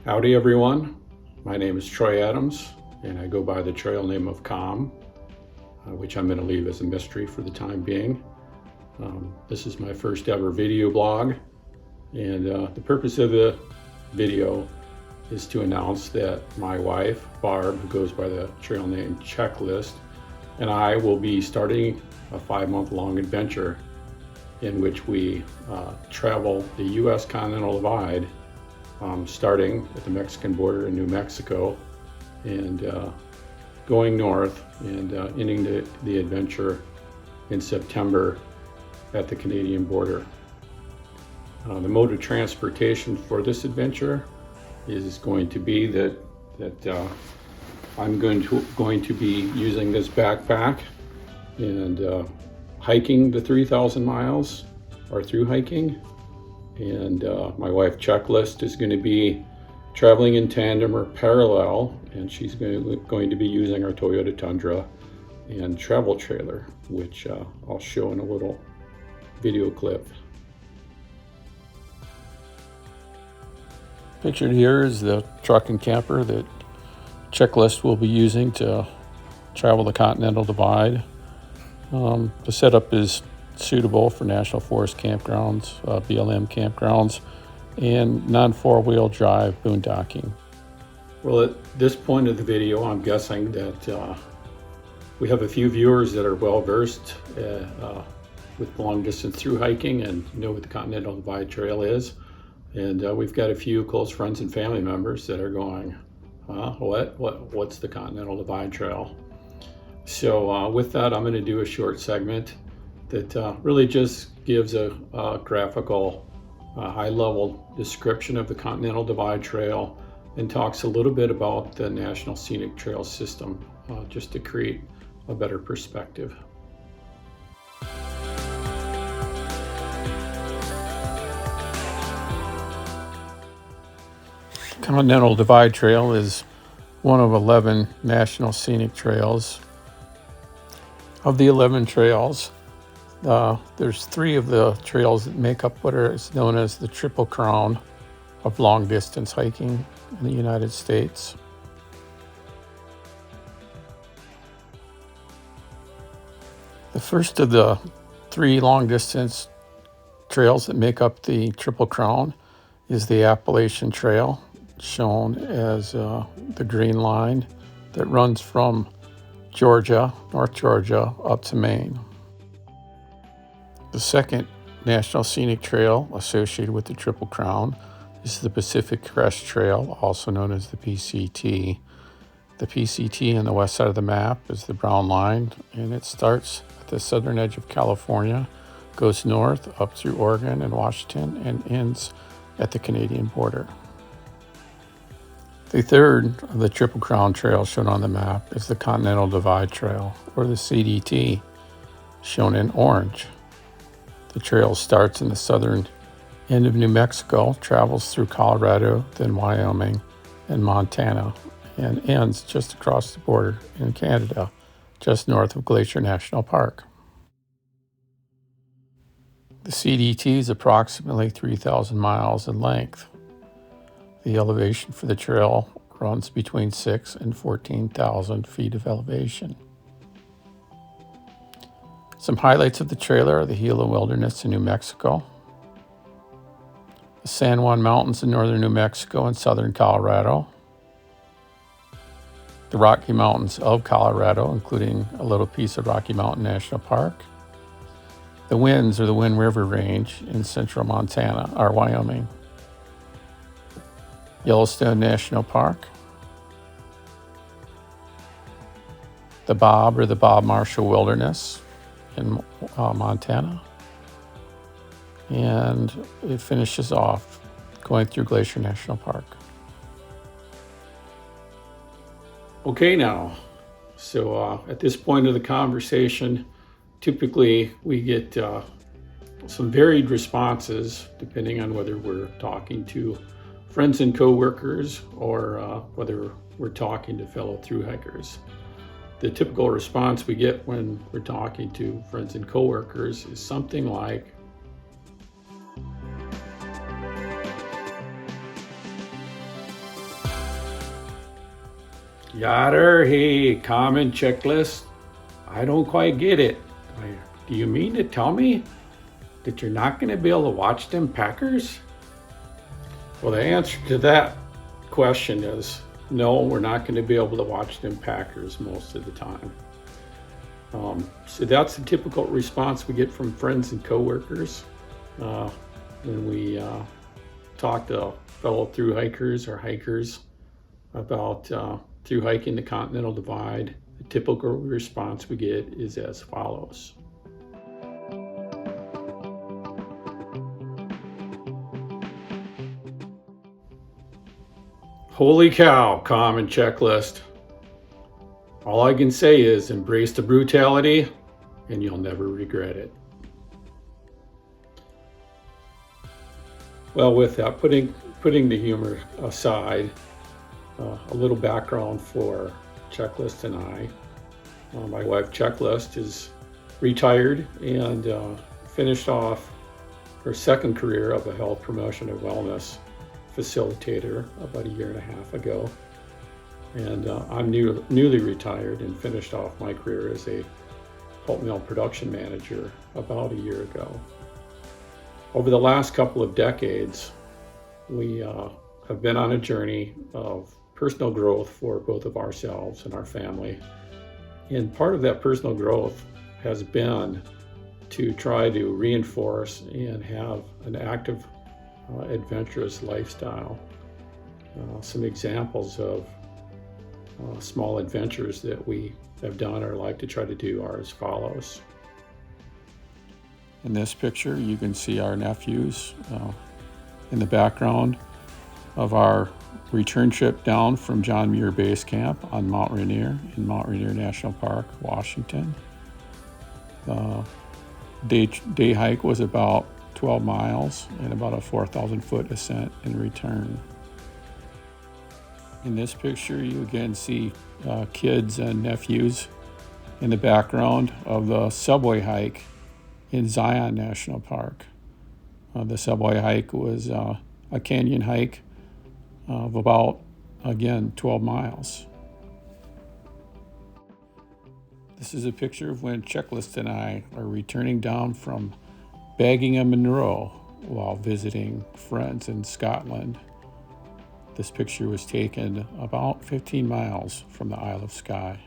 Howdy everyone, my name is Troy Adams and I go by the trail name of Com, which I'm going to leave as a mystery for the time being. This is my first ever video blog, and the purpose of the video is to announce that my wife, Barb, who goes by the trail name Checklist, and I will be starting a 5-month-long adventure in which we travel the U.S. Continental Divide, starting at the Mexican border in New Mexico and going north and ending the adventure in September at the Canadian border. The mode of transportation for this adventure is going to be that I'm going to be using this backpack and hiking the 3,000 miles or through hiking. And my wife Checklist is going to be traveling in tandem or parallel, and she's going to be using our Toyota Tundra and travel trailer, which I'll show in a little video clip. Pictured here is the truck and camper that Checklist will be using to travel the Continental Divide. The setup is suitable for National Forest campgrounds, BLM campgrounds, and non-4-wheel drive boondocking. Well, at this point of the video, I'm guessing that we have a few viewers that are well versed with long distance through hiking and know what the Continental Divide Trail is. And we've got a few close friends and family members that are going, what's the Continental Divide Trail? So with that, I'm going to do a short segment that really just gives a graphical, high-level description of the Continental Divide Trail and talks a little bit about the National Scenic Trail System, just to create a better perspective. Continental Divide Trail is one of 11 National Scenic Trails. Of the 11 trails, there's 3 of the trails that make up what is known as the Triple Crown of long distance hiking in the United States. The first of the 3 long distance trails that make up the Triple Crown is the Appalachian Trail, shown as the green line that runs from Georgia, North Georgia, up to Maine. The second National Scenic Trail associated with the Triple Crown is the Pacific Crest Trail, also known as the PCT. The PCT on the west side of the map is the brown line, and it starts at the southern edge of California, goes north up through Oregon and Washington, and ends at the Canadian border. The third of the Triple Crown trails shown on the map is the Continental Divide Trail, or the CDT, shown in orange. The trail starts in the southern end of New Mexico, travels through Colorado, then Wyoming and Montana, and ends just across the border in Canada, just north of Glacier National Park. The CDT is approximately 3,000 miles in length. The elevation for the trail runs between 6,000 and 14,000 feet of elevation. Some highlights of the trail are the Gila Wilderness in New Mexico, the San Juan Mountains in northern New Mexico and southern Colorado, the Rocky Mountains of Colorado, including a little piece of Rocky Mountain National Park, the Winds or the Wind River Range in central Montana or Wyoming, Yellowstone National Park, the Bob or the Bob Marshall Wilderness in Montana, and it finishes off going through Glacier National Park. Okay, now, so at this point of the conversation, typically we get some varied responses depending on whether we're talking to friends and co-workers or whether we're talking to fellow thru hikers. The typical response we get when we're talking to friends and co-workers is something like, Yatter, hey, common checklist. I don't quite get it. Do you mean to tell me that you're not going to be able to watch them Packers? Well, the answer to that question is no, we're not going to be able to watch them Packers most of the time. So that's the typical response we get from friends and coworkers when we talk to fellow thru hikers or hikers about through hiking the Continental Divide. The typical response we get is as follows. Holy cow, common checklist. All I can say is embrace the brutality and you'll never regret it. Well, with that, putting the humor aside, a little background for Checklist and I. My wife Checklist is retired and finished off her second career of a health promotion and wellness facilitator about 1.5 years ago. And I'm newly retired and finished off my career as a pulp mill production manager about 1 year ago. Over the last couple of decades, we have been on a journey of personal growth for both of ourselves and our family. And part of that personal growth has been to try to reinforce and have an active, adventurous lifestyle. Some examples of small adventures that we have done or like to try to do are as follows. In this picture, you can see our nephews in the background of our return trip down from John Muir Base Camp on Mount Rainier in Mount Rainier National Park, Washington. The day hike was about 12 miles and about a 4,000 foot ascent and return. In this picture, you again see kids and nephews in the background of the subway hike in Zion National Park. The subway hike was a canyon hike of about, again, 12 miles. This is a picture of when Checklist and I are returning down from bagging a Monroe while visiting friends in Scotland. This picture was taken about 15 miles from the Isle of Skye.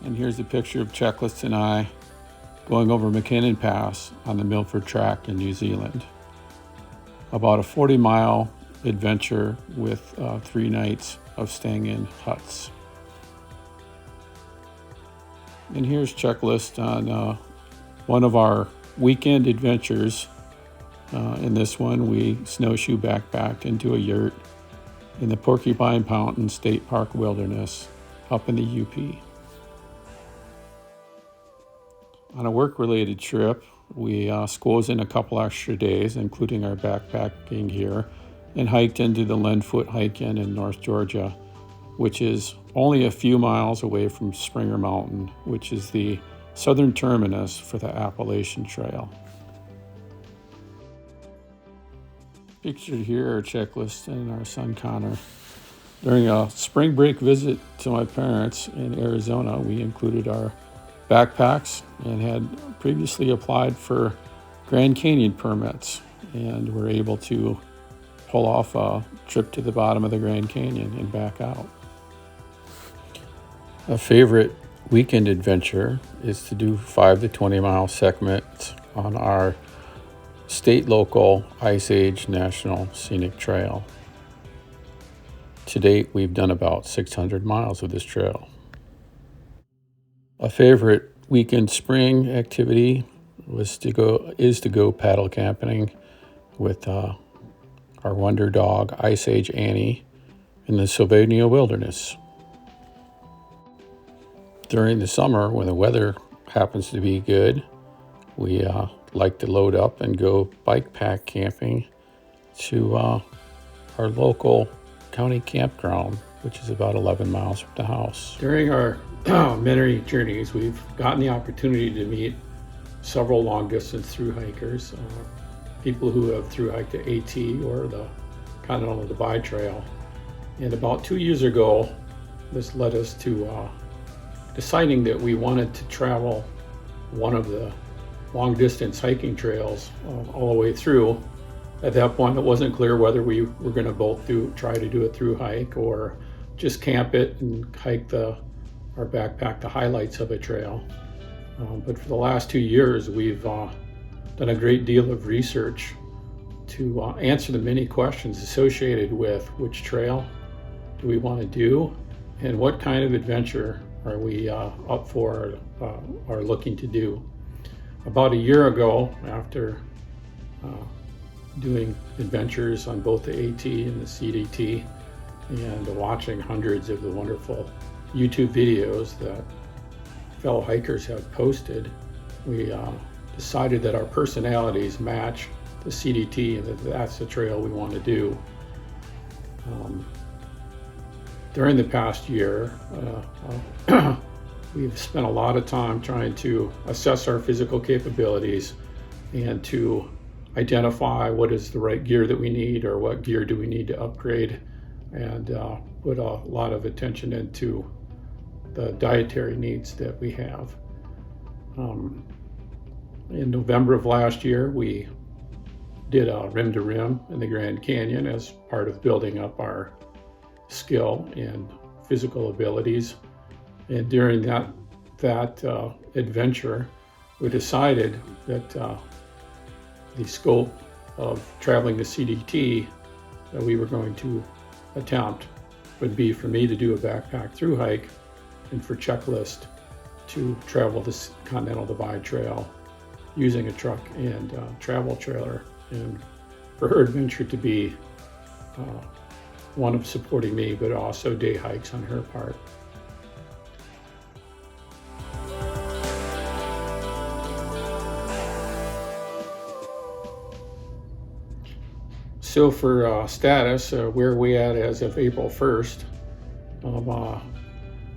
And here's a picture of Checklist and I going over McKinnon Pass on the Milford Track in New Zealand. About a 40-mile adventure with 3 nights of staying in huts. And here's Checklist on one of our weekend adventures. In this one, we snowshoe backpacked into a yurt in the Porcupine Mountain State Park Wilderness up in the UP. On a work-related trip, we squoze in a couple extra days, including our backpacking gear, and hiked into the Lenfoot Hike-In in North Georgia, which is only a few miles away from Springer Mountain, which is the southern terminus for the Appalachian Trail. Pictured here are Checklist and our son Connor. During a spring break visit to my parents in Arizona, we included our backpacks and had previously applied for Grand Canyon permits and were able to pull off a trip to the bottom of the Grand Canyon and back out. A favorite weekend adventure is to do 5 to 20 mile segments on our state local Ice Age National Scenic Trail. To date, we've done about 600 miles of this trail. A favorite weekend spring activity is to go paddle camping with our wonder dog, Ice Age Annie, in the Sylvania Wilderness. During the summer, when the weather happens to be good, we like to load up and go bike pack camping to our local county campground, which is about 11 miles from the house. During our many journeys, we've gotten the opportunity to meet several long-distance thru hikers, people who have thru hiked the AT or the Continental Divide Trail. And about 2 years ago, this led us to deciding that we wanted to travel one of the long distance hiking trails all the way through. At that point, it wasn't clear whether we were going to both try to do a through hike or just camp it and hike our backpack the highlights of a trail. But for the last 2 years, we've done a great deal of research to answer the many questions associated with which trail do we want to do and what kind of adventure are we up for or looking to do. About a year ago, after doing adventures on both the AT and the CDT and watching hundreds of the wonderful YouTube videos that fellow hikers have posted, we decided that our personalities match the CDT and that that's the trail we want to do. During the past year, we've spent a lot of time trying to assess our physical capabilities and to identify what is the right gear that we need or what gear do we need to upgrade, and put a lot of attention into the dietary needs that we have. In November of last year, we did a rim to rim in the Grand Canyon as part of building up our skill and physical abilities. And during that adventure, we decided that the scope of traveling the CDT that we were going to attempt would be for me to do a backpack through hike and for Checklist to travel this Continental Divide Trail using a truck and travel trailer, and for her adventure to be one of supporting me, but also day hikes on her part. So for status, where are we at as of April 1st?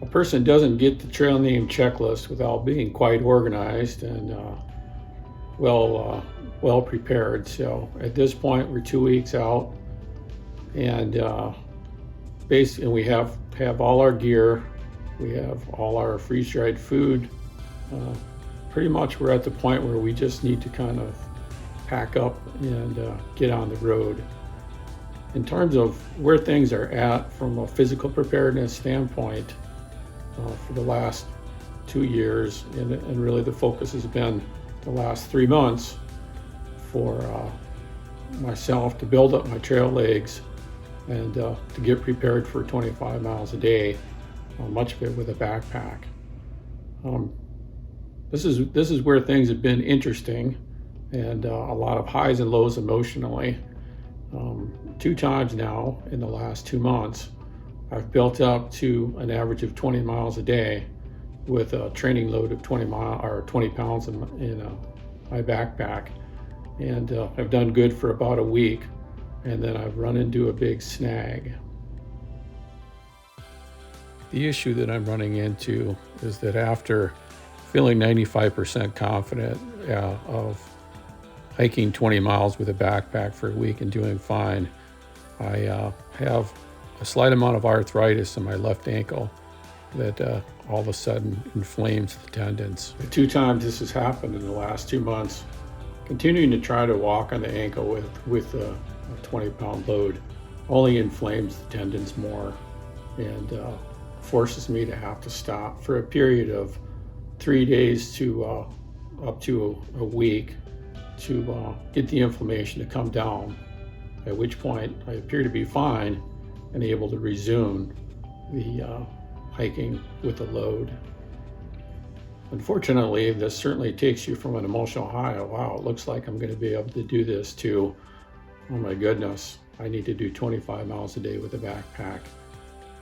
A person doesn't get the trail name Checklist without being quite organized and well prepared. So at this point, we're 2 weeks out, and basically we have all our gear, we have all our freeze-dried food. Pretty much we're at the point where we just need to kind of pack up and get on the road. In terms of where things are at from a physical preparedness standpoint, for the last 2 years, and really the focus has been the last 3 months for myself to build up my trail legs and to get prepared for 25 miles a day, much of it with a backpack. This is where things have been interesting, and a lot of highs and lows emotionally. 2 times now in the last 2 months, I've built up to an average of 20 miles a day with a training load of 20 pounds in my backpack, and I've done good for about a week, and then I've run into a big snag. The issue that I'm running into is that after feeling 95% confident of hiking 20 miles with a backpack for a week and doing fine, I have a slight amount of arthritis in my left ankle that all of a sudden inflames the tendons. The 2 times this has happened in the last 2 months, continuing to try to walk on the ankle with a 20-pound load only inflames the tendons more and forces me to have to stop for a period of 3 days to up to a week to get the inflammation to come down, at which point I appear to be fine and able to resume the hiking with a load. Unfortunately, this certainly takes you from an emotional high of, wow, it looks like I'm going to be able to do this, to, oh my goodness, I need to do 25 miles a day with a backpack,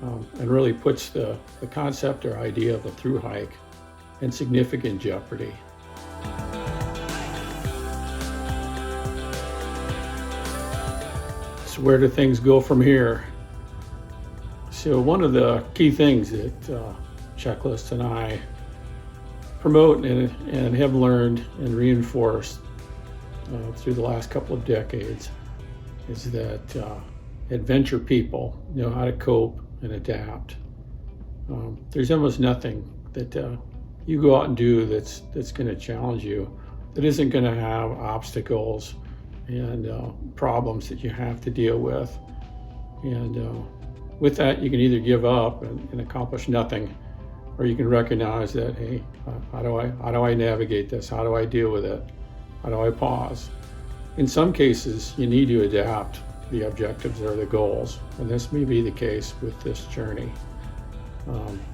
and really puts the concept or idea of a through hike in significant jeopardy. So where do things go from here? So one of the key things that Checklist and I promote and have learned and reinforced through the last couple of decades is that adventure people know how to cope and adapt. There's almost nothing that you go out and do that's going to challenge you, that isn't going to have obstacles and problems that you have to deal with. And with that, you can either give up and accomplish nothing, or you can recognize that, hey, how do I navigate this? How do I deal with it? How do I pause? In some cases, you need to adapt the objectives or the goals, and this may be the case with this journey.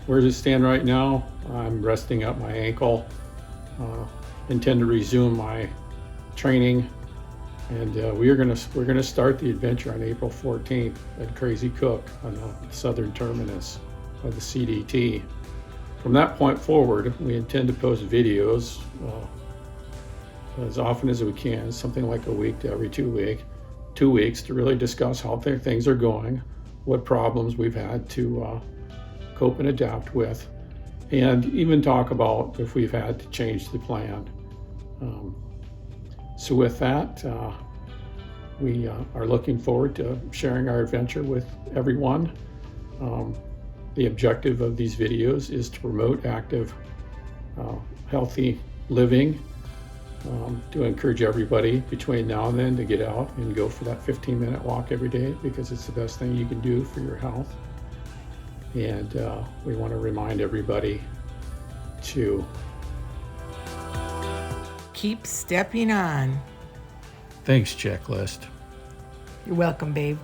Where does it stand right now? I'm resting up my ankle. Intend to resume my training, and we're gonna start the adventure on April 14th at Crazy Cook on the southern terminus of the CDT. From that point forward, we intend to post videos as often as we can, something like a week to every 2 weeks, to really discuss how things are going, what problems we've had to cope and adapt with, and even talk about if we've had to change the plan. So with that, we are looking forward to sharing our adventure with everyone. The objective of these videos is to promote active, healthy living, to encourage everybody between now and then to get out and go for that 15-minute walk every day, because it's the best thing you can do for your health. And we want to remind everybody to keep stepping on. Thanks, checklist. You're welcome, babe.